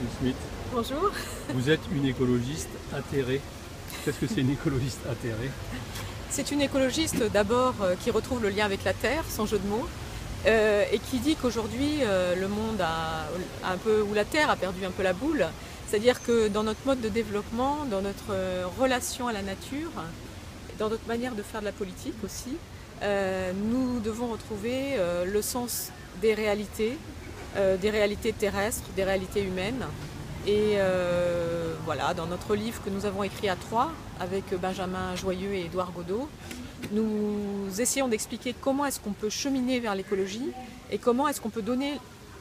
Christine Smith. Bonjour. Vous êtes une écologiste atterrée. Qu'est-ce que c'est une écologiste atterrée? C'est une écologiste d'abord qui retrouve le lien avec la Terre, sans jeu de mots, et qui dit qu'aujourd'hui le monde a un peu, ou la Terre a perdu un peu la boule. C'est-à-dire que dans notre mode de développement, dans notre relation à la nature, dans notre manière de faire de la politique aussi, nous devons retrouver le sens des réalités terrestres, des réalités humaines. Et voilà, dans notre livre que nous avons écrit à trois, avec Benjamin Joyeux et Édouard Godeau, nous essayons d'expliquer comment est-ce qu'on peut cheminer vers l'écologie et comment est-ce qu'on peut donner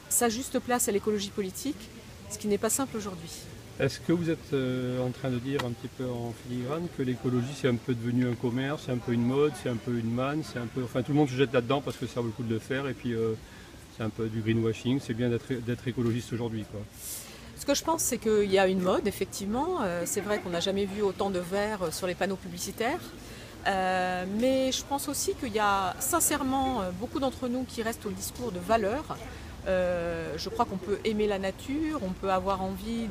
sa juste place à l'écologie politique, ce qui n'est pas simple aujourd'hui. Est-ce que vous êtes en train de dire un petit peu en filigrane que l'écologie c'est un peu devenu un commerce, c'est un peu une mode, c'est un peu une manne, c'est un peu... Enfin tout le monde se jette là-dedans parce que ça vaut le coup de le faire et puis c'est un peu du greenwashing, c'est bien d'être écologiste aujourd'hui, quoi. Ce que je pense, c'est qu'il y a une mode, effectivement. C'est vrai qu'on n'a jamais vu autant de verre sur les panneaux publicitaires. Mais je pense aussi qu'il y a sincèrement beaucoup d'entre nous qui restent au discours de valeurs. Je crois qu'on peut aimer la nature, on peut avoir envie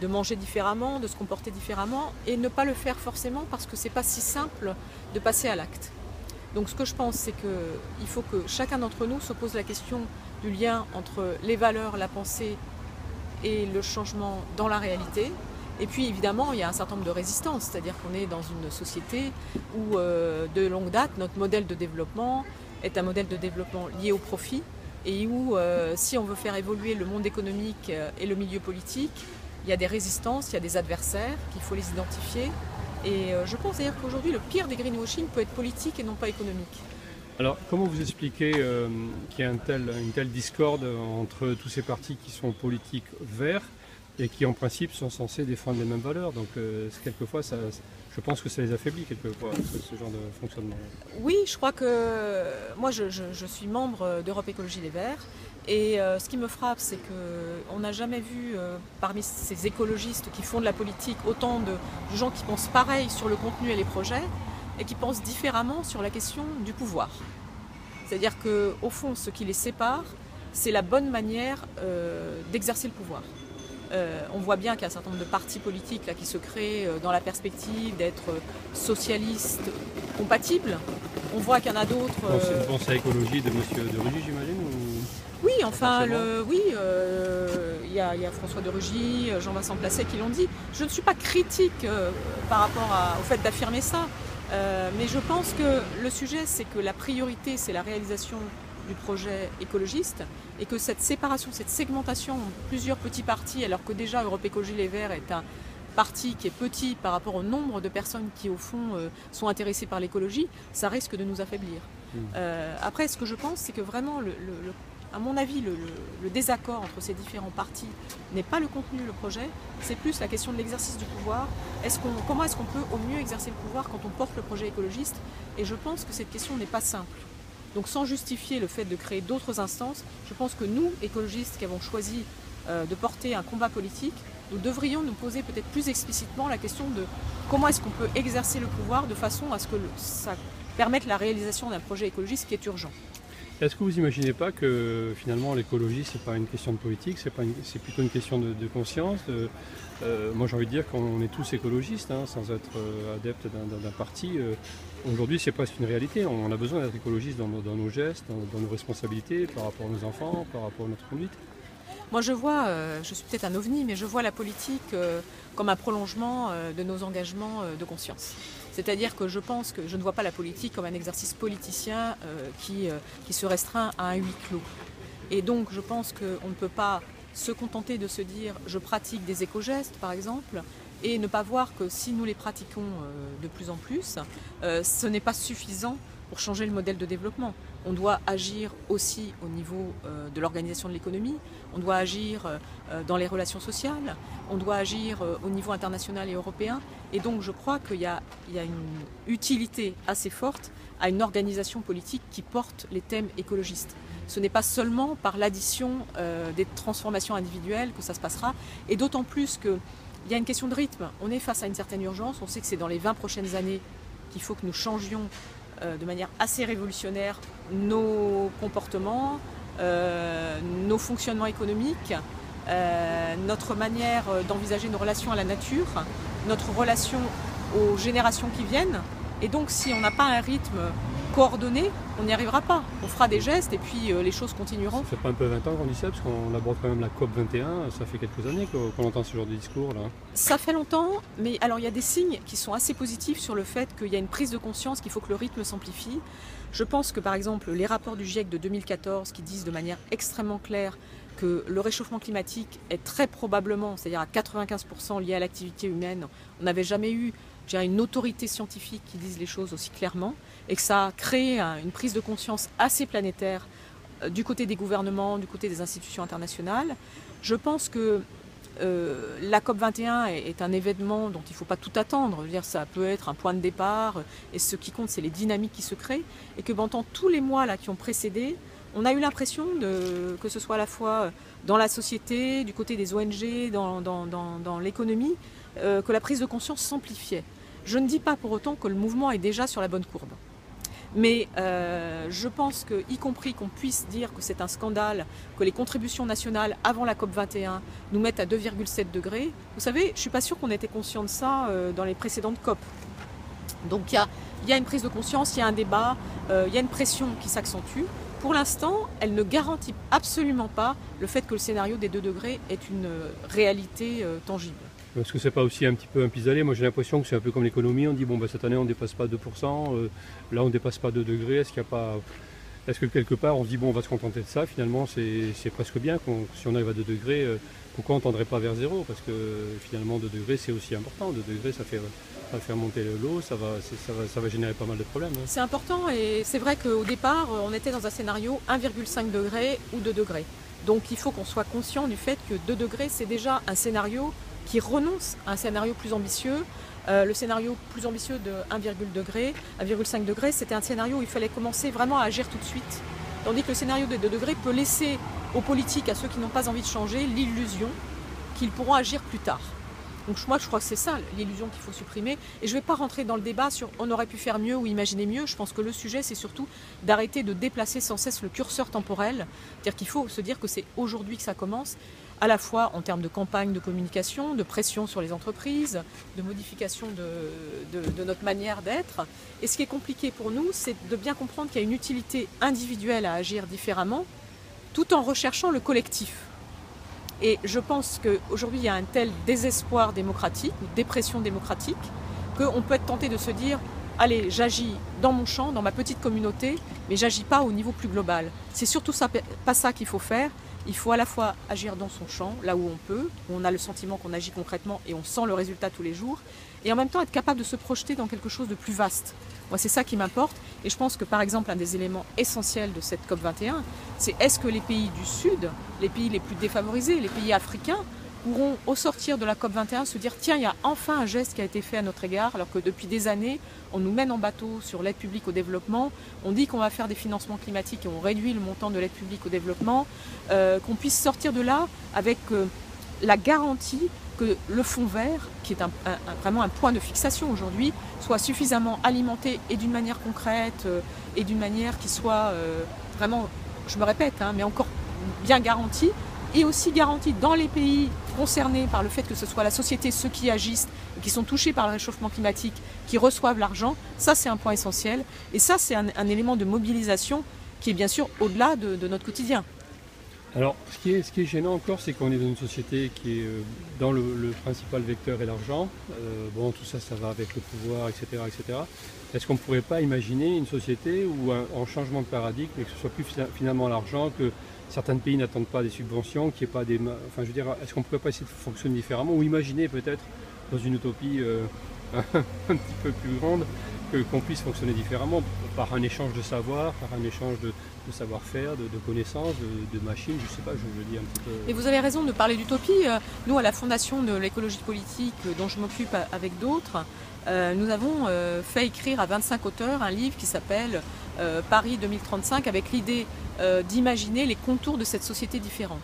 de manger différemment, de se comporter différemment et ne pas le faire forcément parce que c'est pas si simple de passer à l'acte. Donc ce que je pense, c'est qu'il faut que chacun d'entre nous se pose la question du lien entre les valeurs, la pensée et le changement dans la réalité. Et puis évidemment, il y a un certain nombre de résistances, c'est-à-dire qu'on est dans une société où de longue date, notre modèle de développement est un modèle de développement lié au profit et où si on veut faire évoluer le monde économique et le milieu politique, il y a des résistances, il y a des adversaires, qu'il faut les identifier. Et je pense d'ailleurs qu'aujourd'hui, le pire des greenwashing peut être politique et non pas économique. Alors, comment vous expliquez qu'il y a une telle discorde entre tous ces partis qui sont politiques verts et qui, en principe, sont censés défendre les mêmes valeurs? Donc, quelquefois, je pense que ça les affaiblit, quelquefois, ce genre de fonctionnement. Oui, je crois que moi, je suis membre d'Europe Écologie Les Verts. Et ce qui me frappe, c'est qu'on n'a jamais vu parmi ces écologistes qui font de la politique autant de gens qui pensent pareil sur le contenu et les projets, et qui pensent différemment sur la question du pouvoir. C'est-à-dire qu'au fond, ce qui les sépare, c'est la bonne manière d'exercer le pouvoir. On voit bien qu'il y a un certain nombre de partis politiques là, qui se créent dans la perspective d'être socialistes compatibles. On voit qu'il y en a d'autres... Vous pensez à l'écologie de M. de Rugy, j'imagine ou... Oui, enfin, il y a François de Rugy, Jean-Vincent Placet qui l'ont dit. Je ne suis pas critique par rapport au fait d'affirmer ça. Mais je pense que le sujet, c'est que la priorité, c'est la réalisation du projet écologiste et que cette séparation, cette segmentation en plusieurs petits partis, alors que déjà Europe Écologie Les Verts est un parti qui est petit par rapport au nombre de personnes qui, au fond, sont intéressées par l'écologie, ça risque de nous affaiblir. Après, ce que je pense, c'est que vraiment, à mon avis, le désaccord entre ces différents partis n'est pas le contenu, le projet, c'est plus la question de l'exercice du pouvoir. Comment est-ce qu'on peut au mieux exercer le pouvoir quand on porte le projet écologiste? Et je pense que cette question n'est pas simple. Donc sans justifier le fait de créer d'autres instances, je pense que nous, écologistes qui avons choisi de porter un combat politique, nous devrions nous poser peut-être plus explicitement la question de comment est-ce qu'on peut exercer le pouvoir de façon à ce que ça permette la réalisation d'un projet écologiste qui est urgent. Est-ce que vous n'imaginez pas que finalement l'écologie c'est pas une question de politique, c'est plutôt une question de conscience moi j'ai envie de dire qu'on est tous écologistes, hein, sans être adepte d'un parti. Aujourd'hui c'est presque une réalité, on a besoin d'être écologiste dans nos gestes, dans nos responsabilités, par rapport à nos enfants, par rapport à notre conduite. Moi je vois, je suis peut-être un ovni, mais je vois la politique comme un prolongement de nos engagements de conscience. C'est-à-dire que je pense que je ne vois pas la politique comme un exercice politicien qui se restreint à un huis clos. Et donc je pense qu'on ne peut pas se contenter de se dire je pratique des éco-gestes par exemple, et ne pas voir que si nous les pratiquons de plus en plus, ce n'est pas suffisant pour changer le modèle de développement. On doit agir aussi au niveau de l'organisation de l'économie, on doit agir dans les relations sociales, on doit agir au niveau international et européen. Et donc je crois qu'il y a une utilité assez forte à une organisation politique qui porte les thèmes écologistes. Ce n'est pas seulement par l'addition des transformations individuelles que ça se passera, et d'autant plus qu'il y a une question de rythme. On est face à une certaine urgence, on sait que c'est dans les 20 prochaines années qu'il faut que nous changions de manière assez révolutionnaire nos comportements, nos fonctionnements économiques. notre manière d'envisager nos relations à la nature, notre relation aux générations qui viennent. Et donc si on n'a pas un rythme coordonné, on n'y arrivera pas. On fera des gestes et puis les choses continueront. Ça fait pas un peu 20 ans qu'on dit ça, parce qu'on aborde quand même la COP 21, ça fait quelques années qu'on entend ce genre de discours là. Ça fait longtemps, mais alors il y a des signes qui sont assez positifs sur le fait qu'il y a une prise de conscience qu'il faut que le rythme s'amplifie. Je pense que par exemple les rapports du GIEC de 2014 qui disent de manière extrêmement claire que le réchauffement climatique est très probablement, c'est-à-dire à 95% lié à l'activité humaine, on n'avait jamais eu une autorité scientifique qui dise les choses aussi clairement, et que ça a créé une prise de conscience assez planétaire du côté des gouvernements, du côté des institutions internationales. Je pense que la COP21 est un événement dont il ne faut pas tout attendre. Je veux dire, ça peut être un point de départ, et ce qui compte, c'est les dynamiques qui se créent, et que pendant tous les mois là, qui ont précédé, on a eu l'impression que ce soit à la fois dans la société, du côté des ONG, dans l'économie, que la prise de conscience s'amplifiait. Je ne dis pas pour autant que le mouvement est déjà sur la bonne courbe. Mais je pense que, y compris qu'on puisse dire que c'est un scandale, que les contributions nationales avant la COP21 nous mettent à 2,7 degrés, vous savez, je ne suis pas sûre qu'on était conscient de ça dans les précédentes COP. Donc il y a une prise de conscience, il y a un débat, il y a une pression qui s'accentue. Pour l'instant, elle ne garantit absolument pas le fait que le scénario des 2 degrés est une réalité tangible. Est-ce que c'est pas aussi un petit peu un pis-aller? Moi j'ai l'impression que c'est un peu comme l'économie, on dit bon cette année on ne dépasse pas 2%, là on ne dépasse pas 2 degrés, est-ce que quelque part on se dit bon on va se contenter de ça, finalement c'est presque bien, si on arrive à 2 degrés, pourquoi on ne tendrait pas vers 0? Parce que finalement 2 degrés c'est aussi important, 2 degrés ça va faire monter l'eau, ça va générer pas mal de problèmes. Hein. C'est important et c'est vrai qu'au départ on était dans un scénario 1,5 degrés ou 2 degrés. Donc il faut qu'on soit conscient du fait que 2 degrés c'est déjà un scénario qui renonce à un scénario plus ambitieux. Le scénario plus ambitieux de 1,5 degré, c'était un scénario où il fallait commencer vraiment à agir tout de suite. Tandis que le scénario de 2 degrés peut laisser aux politiques, à ceux qui n'ont pas envie de changer, l'illusion qu'ils pourront agir plus tard. Donc moi je crois que c'est ça l'illusion qu'il faut supprimer. Et je ne vais pas rentrer dans le débat sur on aurait pu faire mieux ou imaginer mieux. Je pense que le sujet c'est surtout d'arrêter de déplacer sans cesse le curseur temporel. C'est-à-dire qu'il faut se dire que c'est aujourd'hui que ça commence, à la fois en termes de campagne de communication, de pression sur les entreprises, de modification de notre manière d'être. Et ce qui est compliqué pour nous, c'est de bien comprendre qu'il y a une utilité individuelle à agir différemment, tout en recherchant le collectif. Et je pense qu'aujourd'hui, il y a un tel désespoir démocratique, ou dépression démocratique, qu'on peut être tenté de se dire « Allez, j'agis dans mon champ, dans ma petite communauté, mais j'agis pas au niveau plus global. » C'est surtout pas ça qu'il faut faire. Il faut à la fois agir dans son champ, là où on peut, où on a le sentiment qu'on agit concrètement et on sent le résultat tous les jours, et en même temps être capable de se projeter dans quelque chose de plus vaste. Moi, c'est ça qui m'importe, et je pense que par exemple, un des éléments essentiels de cette COP21, c'est est-ce que les pays du Sud, les pays les plus défavorisés, les pays africains, pourront au sortir de la COP21 se dire tiens, il y a enfin un geste qui a été fait à notre égard, alors que depuis des années, on nous mène en bateau sur l'aide publique au développement, on dit qu'on va faire des financements climatiques et on réduit le montant de l'aide publique au développement, qu'on puisse sortir de là avec la garantie que le fonds vert, qui est vraiment un point de fixation aujourd'hui, soit suffisamment alimenté et d'une manière concrète et d'une manière qui soit vraiment, je me répète, mais encore bien garantie, et aussi garantie dans les pays concernés par le fait que ce soit la société, ceux qui agissent, et qui sont touchés par le réchauffement climatique, qui reçoivent l'argent. Ça, c'est un point essentiel. Et ça, c'est un élément de mobilisation qui est bien sûr au-delà de notre quotidien. Alors, ce qui est gênant encore, c'est qu'on est dans une société qui est dans le principal vecteur est l'argent. Bon, tout ça, ça va avec le pouvoir, etc., etc. Est-ce qu'on ne pourrait pas imaginer une société où un changement de paradigme, et que ce soit plus finalement l'argent, que certains pays n'attendent pas des subventions, qu'il n'y ait pas des... Enfin, je veux dire, est-ce qu'on ne pourrait pas essayer de fonctionner différemment, ou imaginer peut-être, dans une utopie un petit peu plus grande, qu'on puisse fonctionner différemment, par un échange de savoir, par un échange de savoir-faire, de connaissances, de machines, je ne sais pas, je dis un petit peu... Et vous avez raison de parler d'utopie. Nous, à la Fondation de l'écologie politique, dont je m'occupe avec d'autres, nous avons fait écrire à 25 auteurs un livre qui s'appelle Paris 2035, avec l'idée d'imaginer les contours de cette société différente.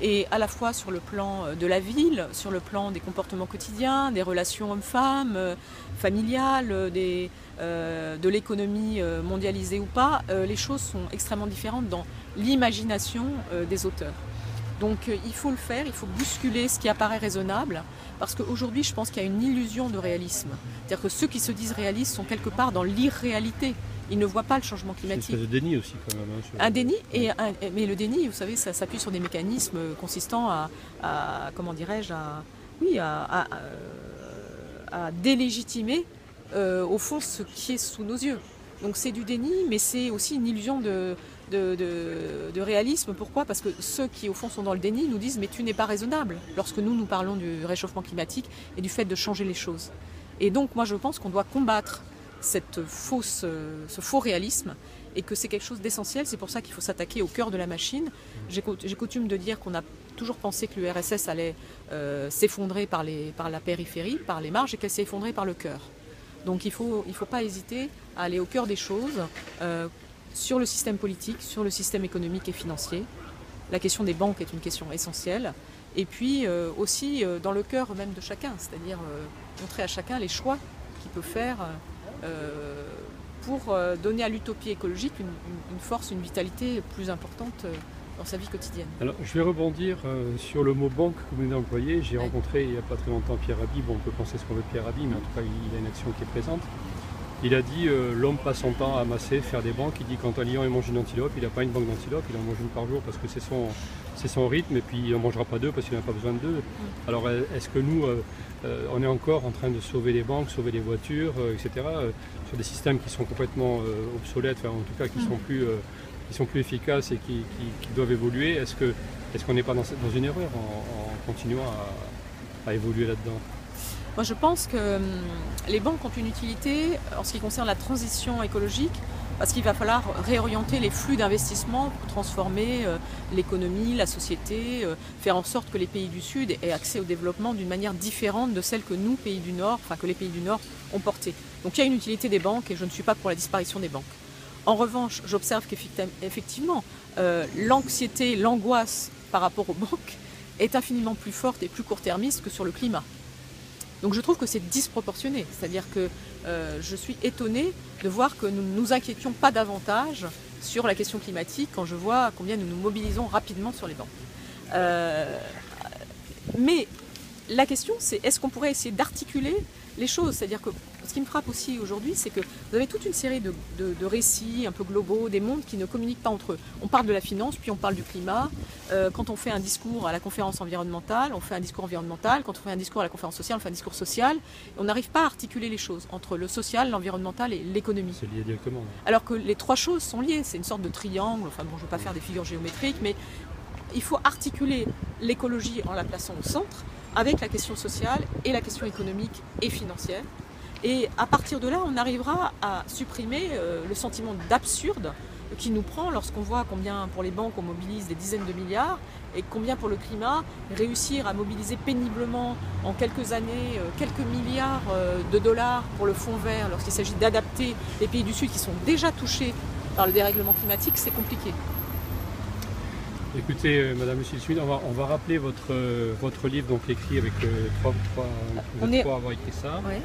Et à la fois sur le plan de la ville, sur le plan des comportements quotidiens, des relations hommes-femmes, familiales, de l'économie mondialisée ou pas, les choses sont extrêmement différentes dans l'imagination des auteurs. Donc il faut le faire, il faut bousculer ce qui apparaît raisonnable, parce qu'aujourd'hui je pense qu'il y a une illusion de réalisme. C'est-à-dire que ceux qui se disent réalistes sont quelque part dans l'irréalité. Ils ne voient pas le changement climatique. C'est une espèce de déni aussi quand même. Un déni, mais le déni, vous savez, ça s'appuie sur des mécanismes consistant comment dirais-je, à délégitimer au fond ce qui est sous nos yeux. Donc c'est du déni, mais c'est aussi une illusion de réalisme. Pourquoi? Parce que ceux qui au fond sont dans le déni nous disent mais tu n'es pas raisonnable lorsque nous parlons du réchauffement climatique et du fait de changer les choses. Et donc moi je pense qu'on doit combattre ce faux réalisme et que c'est quelque chose d'essentiel. C'est pour ça qu'il faut s'attaquer au cœur de la machine. J'ai coutume de dire qu'on a toujours pensé que l'URSS allait s'effondrer par la périphérie, par les marges, et qu'elle s'est effondrée par le cœur. Donc il faut pas hésiter à aller au cœur des choses, sur le système politique, sur le système économique et financier. La question des banques est une question essentielle. Et puis aussi dans le cœur même de chacun, c'est-à-dire montrer à chacun les choix qu'il peut faire pour donner à l'utopie écologique une force, une vitalité plus importante dans sa vie quotidienne. Alors je vais rebondir sur le mot banque que vous venez d'employer. J'ai rencontré il n'y a pas très longtemps Pierre Rabhi. Bon, on peut penser ce qu'on veut de Pierre Rabhi, mais en tout cas il a une action qui est présente. Il a dit l'homme passe son temps à amasser, faire des banques. Il dit quand un lion mange une antilope, il n'a pas une banque d'antilopes, il en mange une par jour parce que c'est son rythme, et puis il n'en mangera pas deux parce qu'il n'a pas besoin de deux. Alors est-ce que nous, on est encore en train de sauver les banques, sauver les voitures, etc., sur des systèmes qui sont complètement obsolètes, enfin, en tout cas qui sont plus efficaces et qui doivent évoluer? Est-ce qu'on n'est pas dans une erreur en continuant à évoluer là-dedans? Moi je pense que les banques ont une utilité en ce qui concerne la transition écologique, parce qu'il va falloir réorienter les flux d'investissement pour transformer l'économie, la société, faire en sorte que les pays du Sud aient accès au développement d'une manière différente de celle que nous, pays du Nord, que les pays du Nord ont portée. Donc il y a une utilité des banques et je ne suis pas pour la disparition des banques. En revanche, j'observe qu'effectivement, l'anxiété, l'angoisse par rapport aux banques est infiniment plus forte et plus court-termiste que sur le climat. Donc je trouve que c'est disproportionné, c'est-à-dire que je suis étonnée de voir que nous ne nous inquiétions pas davantage sur la question climatique quand je vois combien nous nous mobilisons rapidement sur les banques. Mais la question c'est est-ce qu'on pourrait essayer d'articuler les choses, c'est-à-dire que ce qui me frappe aussi aujourd'hui, c'est que vous avez toute une série de récits un peu globaux, des mondes qui ne communiquent pas entre eux. On parle de la finance, puis on parle du climat. Quand on fait un discours à la conférence environnementale, on fait un discours environnemental. Quand on fait un discours à la conférence sociale, on fait un discours social. On n'arrive pas à articuler les choses entre le social, l'environnemental et l'économie. C'est lié directement. Alors que les trois choses sont liées. C'est une sorte de triangle. Enfin bon, je ne vais pas faire des figures géométriques, mais il faut articuler l'écologie en la plaçant au centre, avec la question sociale et la question économique et financière. Et à partir de là, on arrivera à supprimer le sentiment d'absurde qui nous prend lorsqu'on voit combien pour les banques on mobilise des dizaines de milliards et combien pour le climat, réussir à mobiliser péniblement en quelques années quelques milliards de dollars pour le fonds vert lorsqu'il s'agit d'adapter les pays du Sud qui sont déjà touchés par le dérèglement climatique, c'est compliqué. Écoutez, Madame Lucille, on va rappeler votre livre donc écrit avec trois avoir écrit ça. Ouais.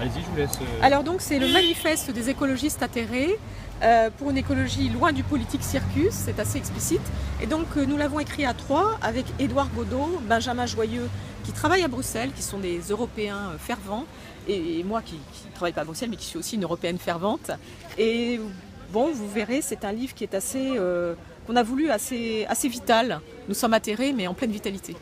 Allez-y, je vous laisse. Alors donc c'est le manifeste des écologistes atterrés pour une écologie loin du politique circus, c'est assez explicite. Et donc nous l'avons écrit à trois avec Édouard Godeau, Benjamin Joyeux qui travaillent à Bruxelles, qui sont des Européens fervents, et moi qui ne travaille pas à Bruxelles mais qui suis aussi une Européenne fervente. Et bon, vous verrez, c'est un livre qui est assez, qu'on a voulu assez vital. Nous sommes atterrés mais en pleine vitalité.